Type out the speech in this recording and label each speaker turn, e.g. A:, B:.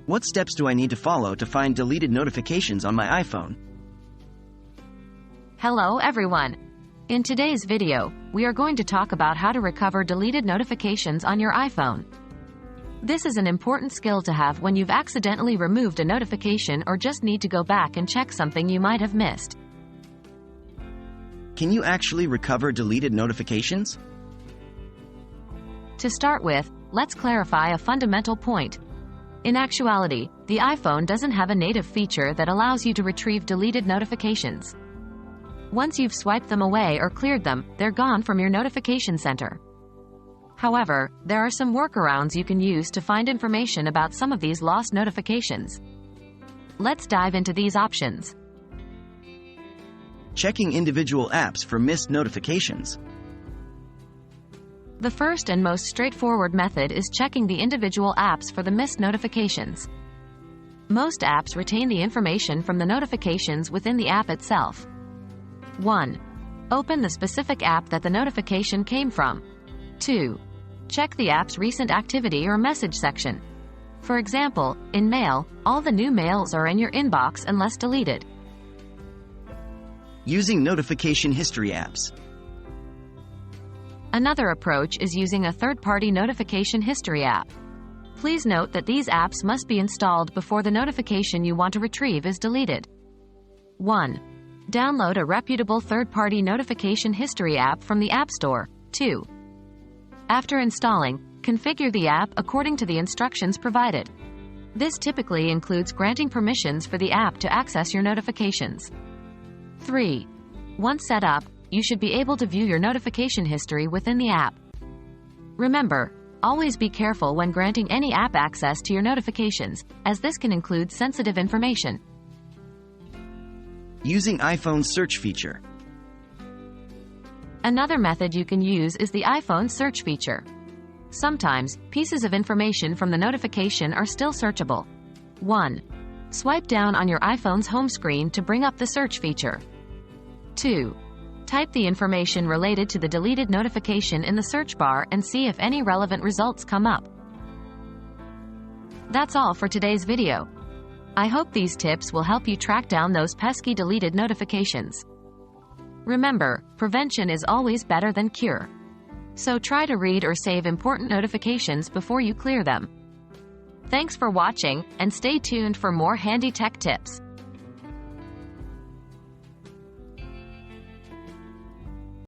A: What steps do I need to follow to find deleted notifications on my iPhone?
B: Hello everyone. In today's video, we are going to talk about how to recover deleted notifications on your iPhone. This is an important skill to have when you've accidentally removed a notification or just need to go back and check something you might have missed.
A: Can you actually recover deleted notifications?
B: To start with, let's clarify a fundamental point. In actuality, the iPhone doesn't have a native feature that allows you to retrieve deleted notifications. Once you've swiped them away or cleared them, they're gone from your notification center. However, there are some workarounds you can use to find information about some of these lost notifications. Let's dive into these options.
A: Checking individual apps for missed notifications.
B: The first and most straightforward method is checking the individual apps for the missed notifications. Most apps retain the information from the notifications within the app itself. 1. Open the specific app that the notification came from. 2. Check the app's recent activity or message section. For example, in Mail, all the new mails are in your inbox unless deleted.
A: Using notification history apps.
B: Another approach is using a third-party notification history app. Please note that these apps must be installed before the notification you want to retrieve is deleted. 1. Download a reputable third-party notification history app from the App Store. 2. After installing, configure the app according to the instructions provided. This typically includes granting permissions for the app to access your notifications. 3. Once set up, you should be able to view your notification history within the app. Remember, always be careful when granting any app access to your notifications, as this can include sensitive information.
A: Using iPhone search feature.
B: Another method you can use is the iPhone search feature. Sometimes, pieces of information from the notification are still searchable. 1. Swipe down on your iPhone's home screen to bring up the search feature. 2. Type the information related to the deleted notification in the search bar and see if any relevant results come up. That's all for today's video. I hope these tips will help you track down those pesky deleted notifications. Remember, prevention is always better than cure. So try to read or save important notifications before you clear them. Thanks for watching, and stay tuned for more handy tech tips.